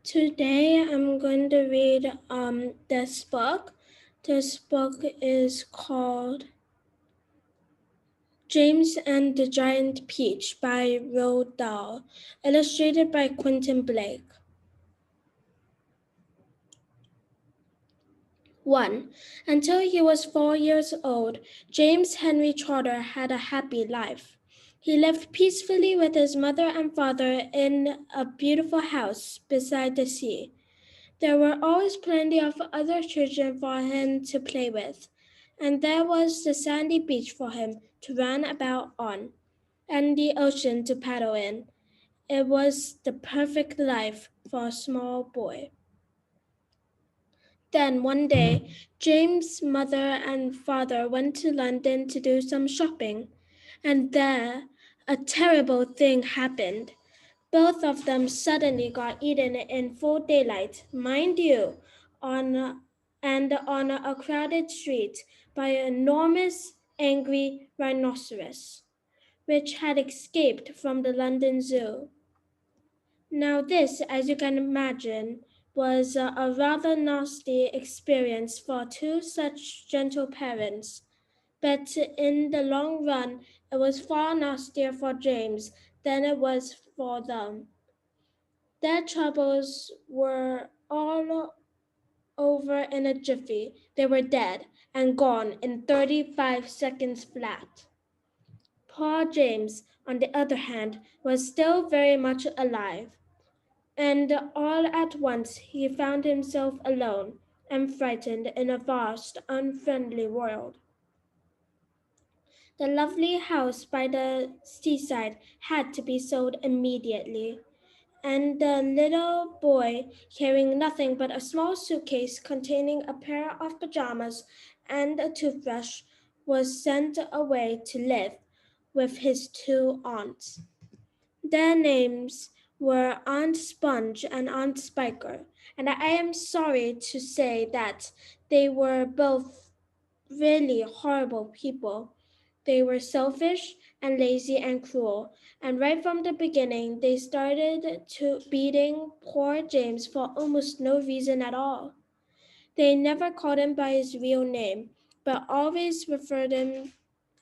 Today I'm going to read this book. This book is called James and the Giant Peach by Roald Dahl, illustrated by Quentin Blake. 1. Until he was 4 years old, James Henry Trotter had a happy life. He lived peacefully with his mother and father in a beautiful house beside the sea. There were always plenty of other children for him to play with, and there was the sandy beach for him to run about on, and the ocean to paddle in. It was the perfect life for a small boy. Then one day, James' mother and father went to London to do some shopping, and there a terrible thing happened. Both of them suddenly got eaten in full daylight, mind you, on a crowded street by an enormous, angry rhinoceros, which had escaped from the London Zoo. Now, this, as you can imagine, was a rather nasty experience for two such gentle parents. But in the long run, it was far nastier for James than it was for them. Their troubles were all over in a jiffy. They were dead and gone in 35 seconds flat. Poor James, on the other hand, was still very much alive, and all at once he found himself alone and frightened in a vast, unfriendly world. The lovely house by the seaside had to be sold immediately, and the little boy, carrying nothing but a small suitcase containing a pair of pajamas and a toothbrush, was sent away to live with his two aunts. Their names were Aunt Sponge and Aunt Spiker, and I am sorry to say that they were both really horrible people. They were selfish and lazy and cruel, and right from the beginning they started to beating poor James for almost no reason at all. They never called him by his real name, but always referred him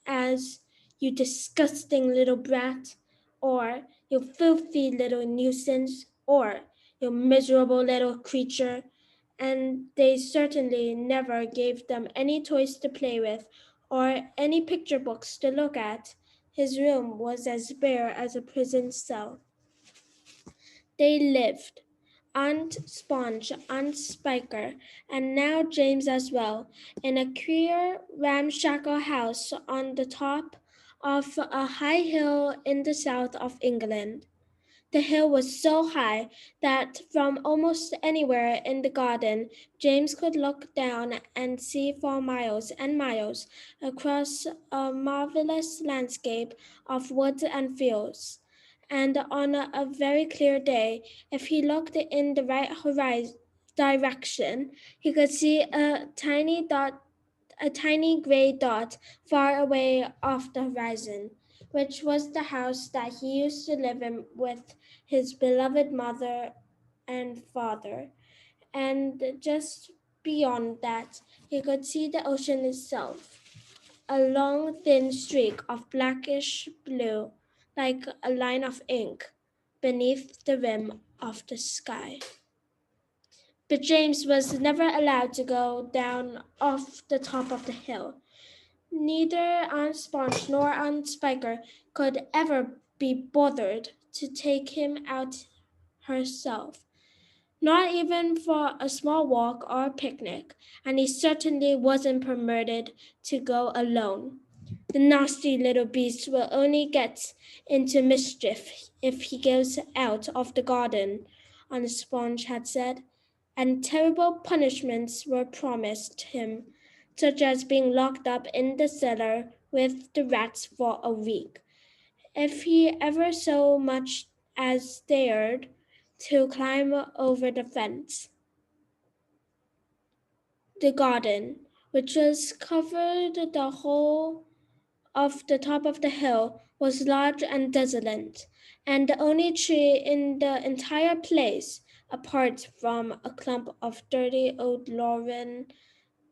as "you disgusting little brat," or "you filthy little nuisance," or "you miserable little creature," and they certainly never gave them any toys to play with or any picture books to look at. His room was as bare as a prison cell. They lived, Aunt Sponge, Aunt Spiker, and now James as well, in a queer, ramshackle house on the top of a high hill in the south of England. The hill was so high that from almost anywhere in the garden James could look down and see for miles and miles across a marvelous landscape of woods and fields. And on a very clear day, if he looked in the right direction, he could see a tiny gray dot far away off the horizon, which was the house that he used to live in with his beloved mother and father. And just beyond that, he could see the ocean itself, a long, thin streak of blackish blue, like a line of ink, beneath the rim of the sky. But James was never allowed to go down off the top of the hill. Neither Aunt Sponge nor Aunt Spiker could ever be bothered to take him out herself, not even for a small walk or a picnic, and he certainly wasn't permitted to go alone. The nasty little beast will only get into mischief if he goes out of the garden, Aunt Sponge had said, and terrible punishments were promised him, such as being locked up in the cellar with the rats for a week, if he ever so much as dared to climb over the fence. The garden, which was covered the whole of the top of the hill, was large and desolate, and the only tree in the entire place apart from a clump of dirty old laurel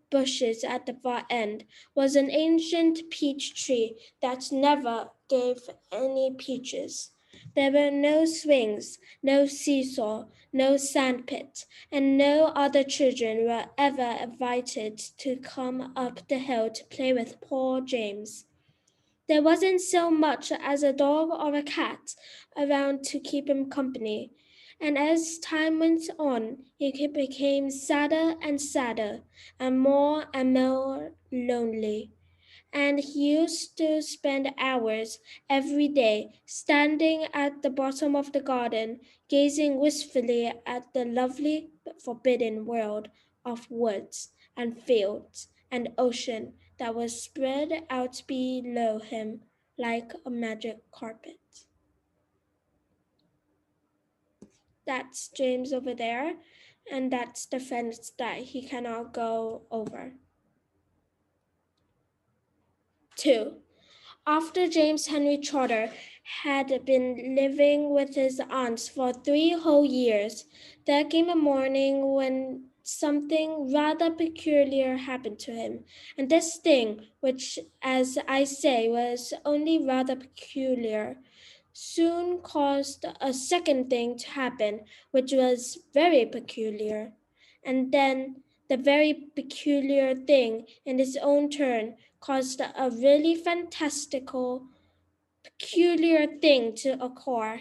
bushes at the far end, was an ancient peach tree that never gave any peaches. There were no swings, no seesaw, no sandpit, and no other children were ever invited to come up the hill to play with poor James. There wasn't so much as a dog or a cat around to keep him company, and as time went on, he became sadder and sadder, and more lonely. And he used to spend hours every day standing at the bottom of the garden, gazing wistfully at the lovely but forbidden world of woods and fields and ocean that was spread out below him like a magic carpet. That's James over there, and that's the fence that he cannot go over. 2. After James Henry Trotter had been living with his aunts for 3 whole years, there came a morning when something rather peculiar happened to him. And this thing, which, as I say, was only rather peculiar, soon caused a second thing to happen, which was very peculiar. And then the very peculiar thing, in its own turn, caused a really fantastical, peculiar thing to occur.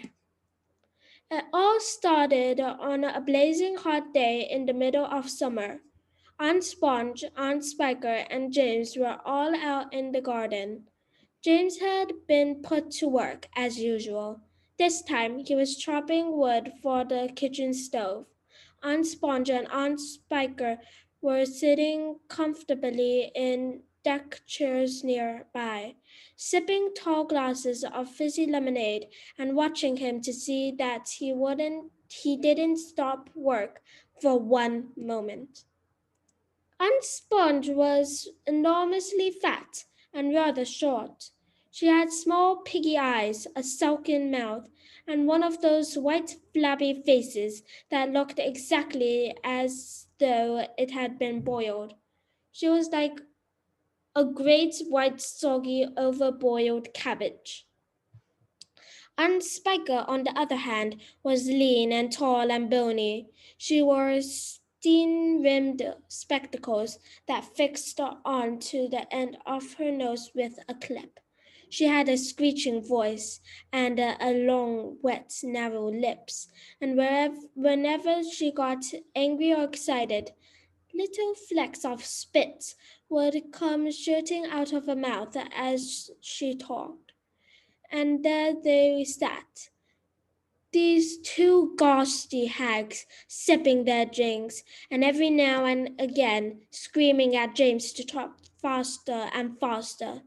It all started on a blazing hot day in the middle of summer. Aunt Sponge, Aunt Spiker, and James were all out in the garden. James had been put to work, as usual. This time he was chopping wood for the kitchen stove. Aunt Sponge and Aunt Spiker were sitting comfortably in deck chairs nearby, sipping tall glasses of fizzy lemonade and watching him to see that he didn't stop work for one moment. Aunt Sponge was enormously fat and rather short. She had small piggy eyes, a sulky mouth, and one of those white flabby faces that looked exactly as though it had been boiled. She was like a great white soggy overboiled cabbage. Aunt Spiker, on the other hand, was lean and tall and bony. She wore steam-rimmed spectacles that fixed on to the end of her nose with a clip. She had a screeching voice and a long, wet, narrow lips, and whenever she got angry or excited, little flecks of spit would come shooting out of her mouth as she talked. And there they sat, these two ghastly hags, sipping their drinks, and every now and again screaming at James to talk faster and faster.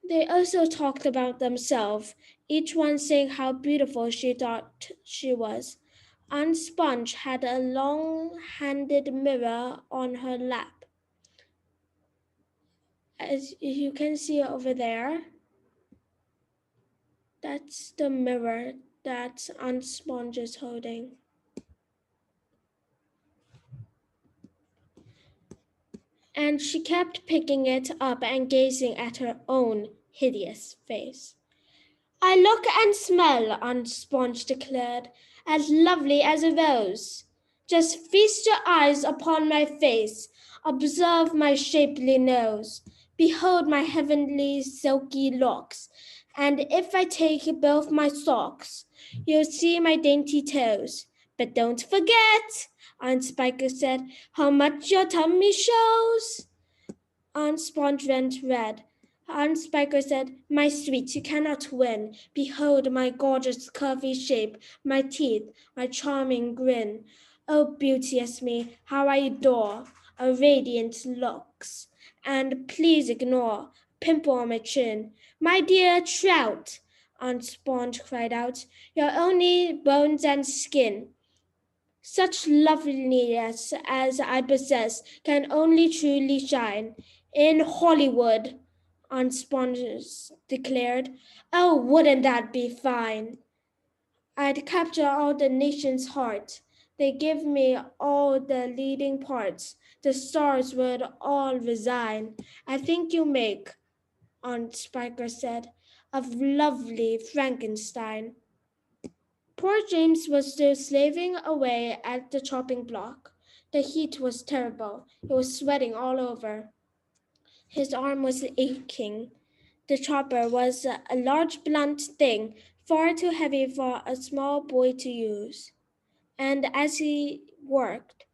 They also talked about themselves, each one saying how beautiful she thought she was. Aunt Sponge had a long-handled mirror on her lap, as you can see over there. That's the mirror that Aunt Sponge is holding. And she kept picking it up and gazing at her own hideous face. I look and smell, Aunt Sponge declared, as lovely as a rose. Just feast your eyes upon my face. Observe my shapely nose. Behold my heavenly silky locks. And if I take both my socks, you'll see my dainty toes. But don't forget, Aunt Spiker said, how much your tummy shows. Aunt Sponge went red. Aunt Spiker said, my sweet, you cannot win. Behold my gorgeous curvy shape, my teeth, my charming grin. Oh, beauteous me, how I adore a radiant looks. And please ignore pimple on my chin. My dear trout, Aunt Sponge cried out, you're only bones and skin. Such loveliness as I possess can only truly shine in Hollywood, Aunt Sponge declared. Oh, wouldn't that be fine? I'd capture all the nation's heart. They give me all the leading parts. The stars would all resign. I think you make, Aunt Spiker said, a lovely Frankenstein. Poor James was still slaving away at the chopping block. The heat was terrible. He was sweating all over. His arm was aching. The chopper was a large blunt thing, far too heavy for a small boy to use. And as he worked,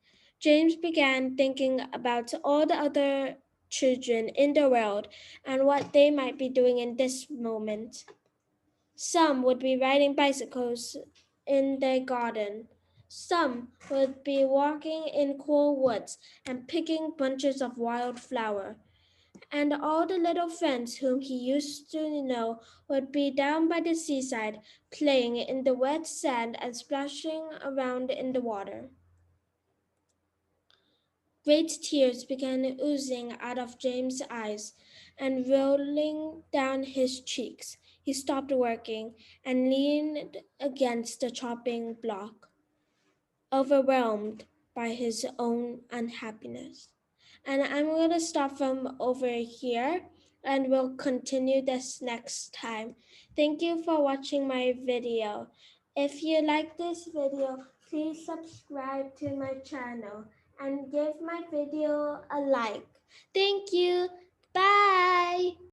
James began thinking about all the other children in the world and what they might be doing in this moment. Some would be riding bicycles in their garden. Some would be walking in cool woods and picking bunches of wildflower. And all the little friends whom he used to know would be down by the seaside, playing in the wet sand and splashing around in the water. Great tears began oozing out of James's eyes and rolling down his cheeks. He stopped working and leaned against the chopping block, overwhelmed by his own unhappiness. And I'm going to stop from over here and we'll continue this next time. Thank you for watching my video. If you like this video, please subscribe to my channel and give my video a like. Thank you. Bye.